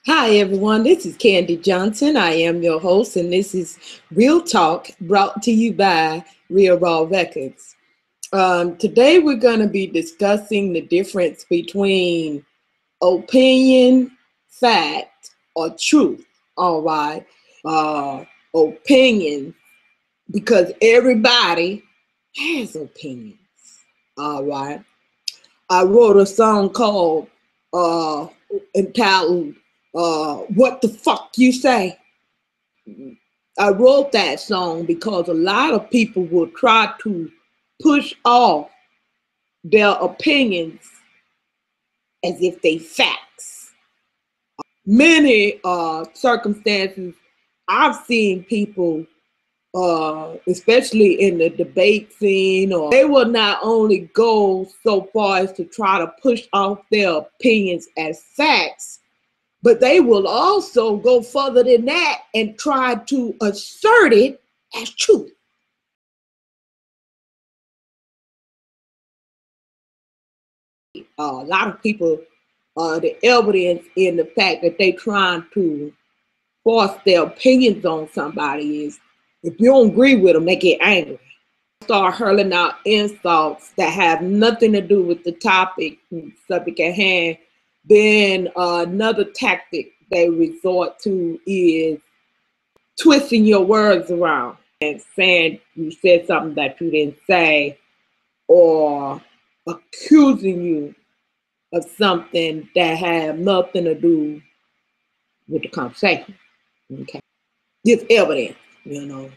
Hi, everyone. This is Candy Johnson. I am your host, and this is Real Talk brought to you by Real Raw Records. Today, we're going to be discussing the difference between opinion, fact, or truth. All right. Opinion, because everybody has opinions. All right. I wrote a song called entitled What the Fuck You Say. I wrote that song because a lot of people will try to push off their opinions as if they facts. Many circumstances I've seen people, especially in the debate scene, or they will not only go so far as to try to push off their opinions as facts, but they will also go further than that and try to assert it as truth. A lot of people, the evidence in the fact that they trying to force their opinions on somebody is, if you don't agree with them, they get angry. Start hurling out insults that have nothing to do with the topic, subject at hand. Then another tactic they resort to is twisting your words around and saying you said something that you didn't say, or accusing you of something that have nothing to do with the conversation. Okay, it's evidence, you know.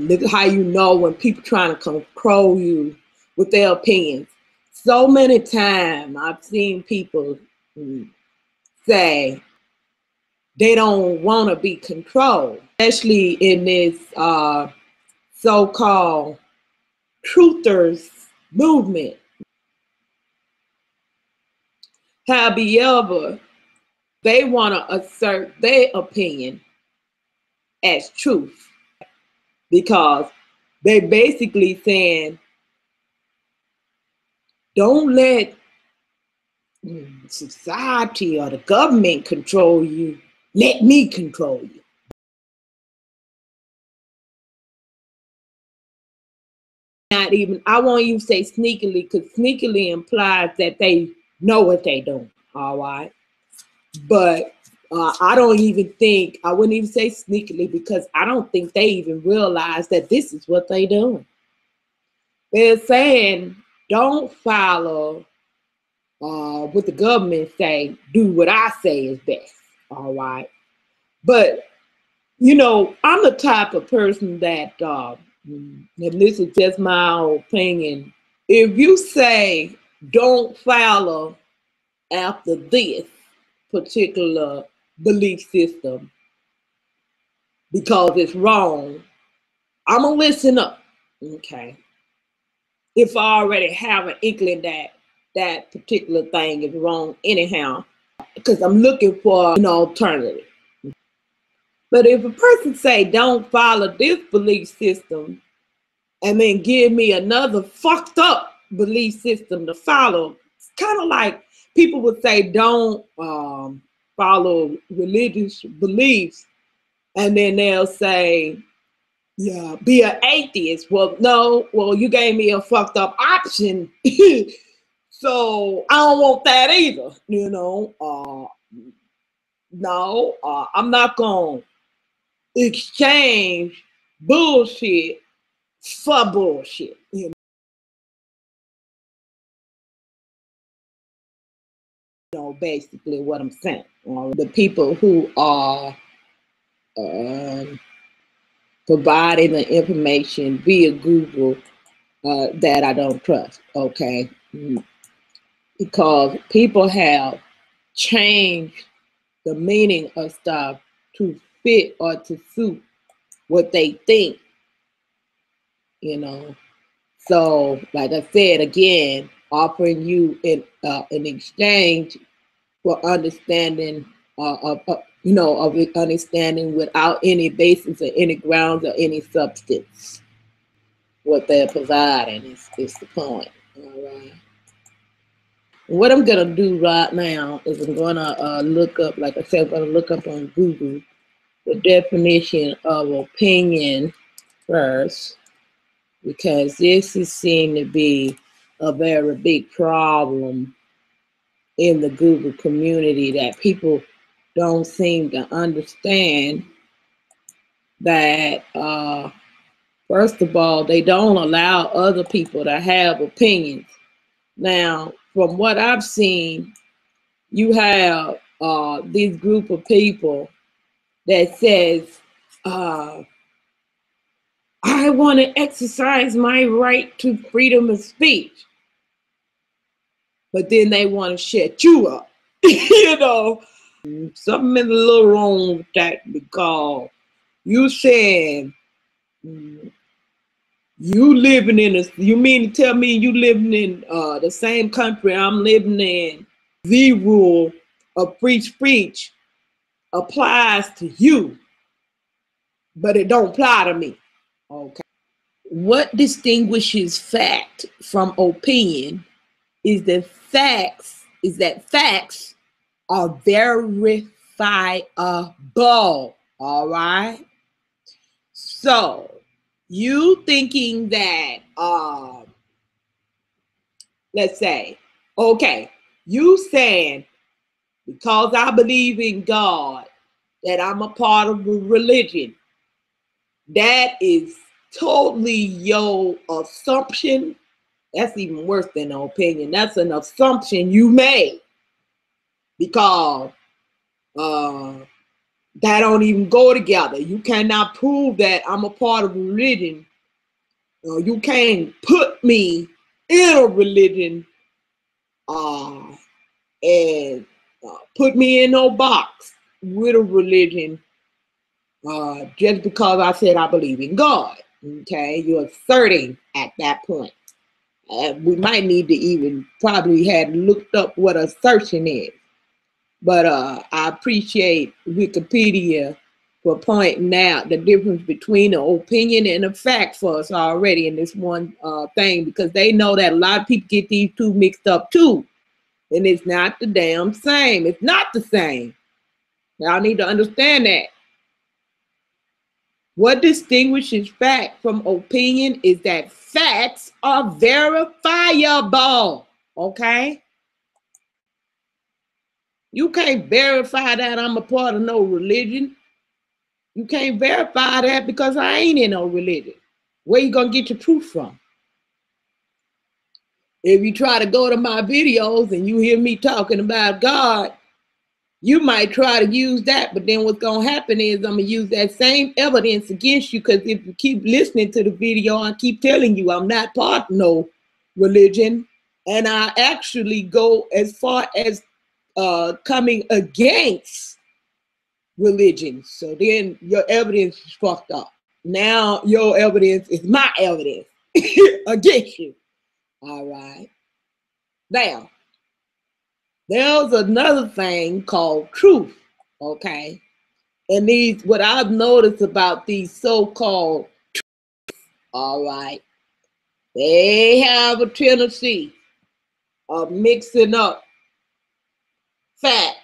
This is how you know when people trying to control you with their opinions. So many times I've seen people say they don't want to be controlled, especially in this so-called truthers movement. However, they want to assert their opinion as truth because they basically saying, don't let society or the government control you. Let me control you. Not even, I won't even say sneakily, because sneakily implies that they know what they doing. All right. But I don't even think, I wouldn't even say sneakily, because I don't think they even realize that this is what they doing. They're saying, don't follow what the government say, do what I say is best. All right. But, you know, I'm the type of person that, and this is just my opinion, if you say don't follow after this particular belief system because it's wrong, I'm going to listen up. Okay. If I already have an inkling that that particular thing is wrong anyhow, because I'm looking for an alternative. But if a person say don't follow this belief system and then give me another fucked up belief system to follow, it's kind of like people would say don't follow religious beliefs, and then they'll say, yeah, be an atheist. Well, no, well, you gave me a fucked up option. So I don't want that either, you know. No, I'm not going to exchange bullshit for bullshit. You know, basically what I'm saying. The people who are um providing the information via Google that I don't trust, okay? Because people have changed the meaning of stuff to fit or to suit what they think, you know. So, like I said again, offering you in exchange for understanding of understanding without any basis or any grounds or any substance. What they're providing is the point. All right. What I'm gonna do right now is I'm gonna look up, like I said, I'm gonna look up on Google the definition of opinion first, because this is seen to be a very big problem in the Google community, that people don't seem to understand that first of all, they don't allow other people to have opinions. Now, from what I've seen, you have this group of people that says, I want to exercise my right to freedom of speech. But then they want to shut you up. You know, something is a little wrong with that, because you said you living in a, you mean to tell me you living in the same country I'm living in, the rule of free speech applies to you, but it don't apply to me. Okay. What distinguishes fact from opinion is that facts are verifiable. All right. So you thinking that let's say, okay, you saying because I believe in God that I'm a part of a religion, that is totally your assumption. That's even worse than an opinion. That's an assumption you made, because that don't even go together. You cannot prove that I'm a part of a religion. You can't put me in a religion and put me in no box with a religion just because I said I believe in God. Okay, you're asserting at that point. We might need to even probably had looked up what assertion is. But I appreciate Wikipedia for pointing out the difference between an opinion and a fact for us already in this one thing, because they know that a lot of people get these two mixed up too. And it's not the damn same. It's not the same. Y'all need to understand that. What distinguishes fact from opinion is that facts are verifiable. Okay? You can't verify that I'm a part of no religion. You can't verify that because I ain't in no religion. Where you gonna get your proof from? If you try to go to my videos and you hear me talking about God, you might try to use that, but then what's gonna happen is I'm gonna use that same evidence against you, because if you keep listening to the video, I keep telling you I'm not part of no religion, and I actually go as far as coming against religion. So then your evidence is fucked up. Now your evidence is my evidence against you. All right. Now, there's another thing called truth. Okay. And these, what I've noticed about these so-called, all right, they have a tendency of mixing up fact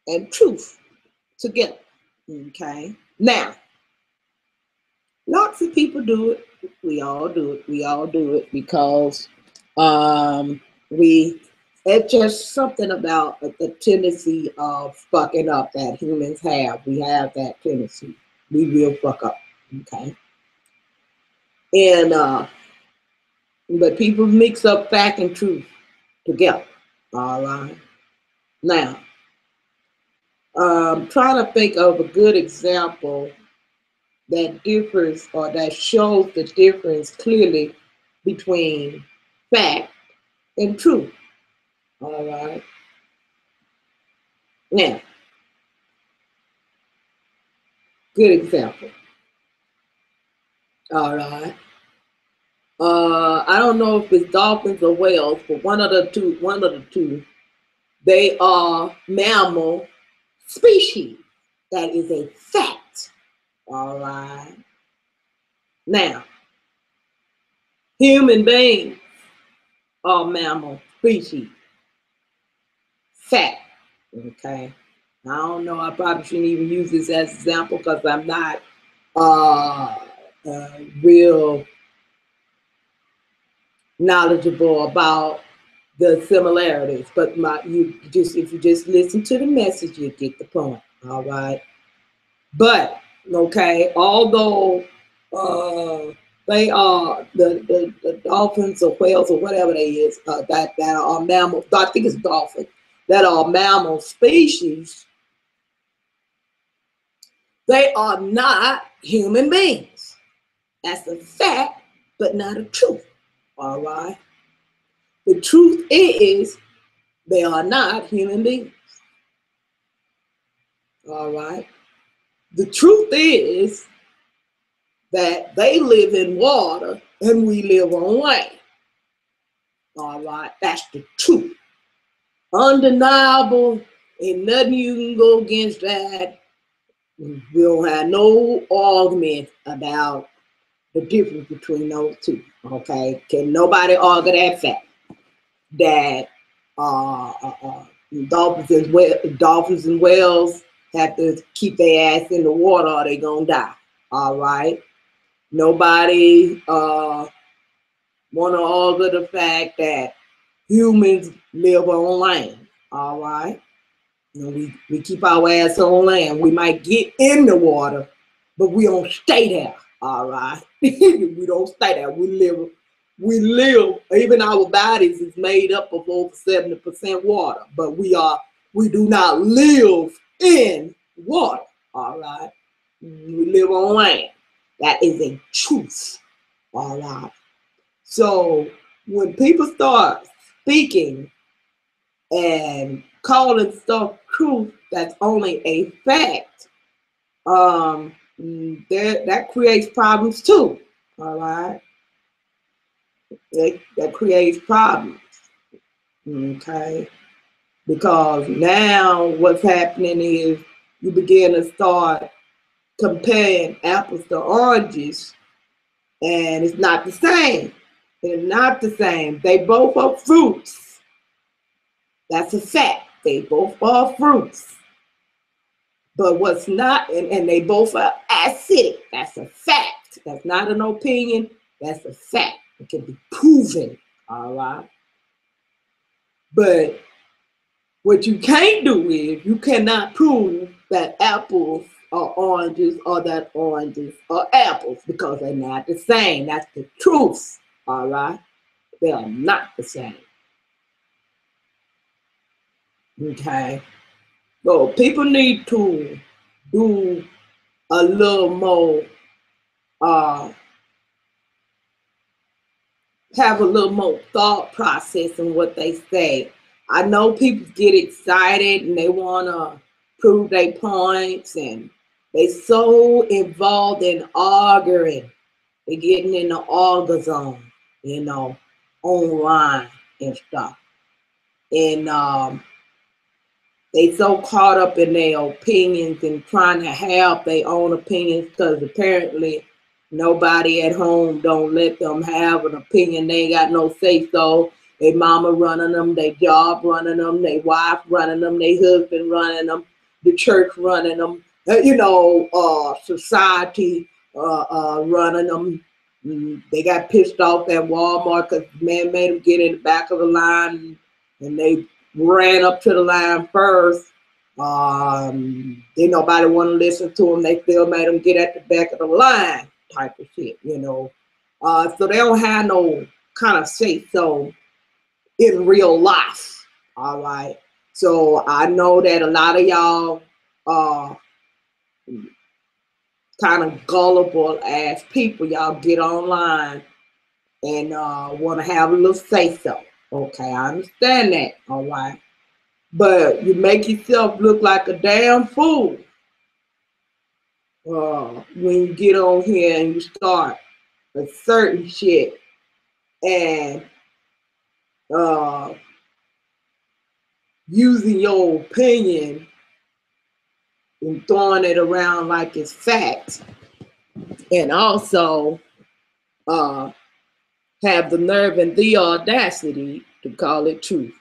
and truth together. Okay. Now, lots of people do it. We all do it. We all do it because we, it's just something about the tendency of fucking up that humans have. We have that tendency. We will fuck up. Okay. And but people mix up fact and truth together. All right. Now, trying to think of a good example that differs or that shows the difference clearly between fact and truth. All right. Now, good example. All right. I don't know if it's dolphins or whales, but one of the two, they are mammal species. That is a fact. All right. Now, human beings are mammal species. fact. Okay. I don't know. I probably shouldn't even use this as an example because I'm not real knowledgeable about the similarities. But if you just listen to the message, you get the point. All right. But okay, although they are the dolphins or whales or whatever they is that are mammal, I think it's dolphin, that are mammal species, they are not human beings. That's a fact, but not a truth. All right. The truth is they are not human beings. All right. The truth is that they live in water and we live on land. All right, that's the truth. Undeniable, ain't nothing you can go against that. We don't have no argument about the difference between those two. Okay, can nobody argue that fact that dolphins and whales have to keep their ass in the water or they gonna die. All right. Nobody want to argue the fact that humans live on land. All right. You know, we keep our ass on land. We might get in the water, but we don't stay there. All right. We don't stay there. We live, even our bodies is made up of over 70% water, but we do not live in water. All right. We live on land. That is a truth. All right. So when people start speaking and calling stuff truth that's only a fact, that creates problems too. All right. That creates problems. Okay. Because now what's happening is you begin to start comparing apples to oranges, and it's not the same. They're not the same. They both are fruits. That's a fact. They both are fruits. But what's not, and they both are acidic. That's a fact. That's not an opinion. That's a fact. It can be proven. All right. But what you can't do is you cannot prove that apples are oranges or that oranges are apples because they're not the same. That's the truth. All right. They are not the same. Okay. So people need to do a little more, have a little more thought process in what they say. I know people get excited and they want to prove their points and they so involved in arguing. They're getting in the argue zone, you know, online and stuff. And they so caught up in their opinions and trying to have their own opinions because apparently nobody at home don't let them have an opinion. They ain't got no say so. Their mama running them, their job running them, their wife running them, their husband running them, the church running them, society running them. They got pissed off at Walmart because man made them get in the back of the line and they ran up to the line first. Didn't nobody want to listen to them. They still made them get at the back of the line type of shit, you know. So they don't have no kind of say so in real life. All right. So I know that a lot of y'all kind of gullible ass people. Y'all get online and want to have a little say so. Okay, I understand that. All right. But you make yourself look like a damn fool when you get on here and you start a certain shit and using your opinion and throwing it around like it's fact, and also have the nerve and the audacity to call it truth.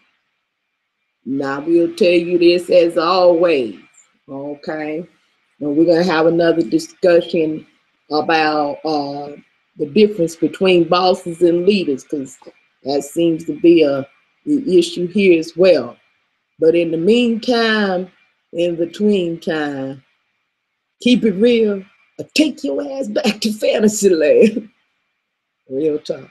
Now we'll tell you this as always, okay? And we're gonna have another discussion about the difference between bosses and leaders, because that seems to be the issue here as well. But in the meantime, in between time, keep it real or take your ass back to fantasy land. Real talk.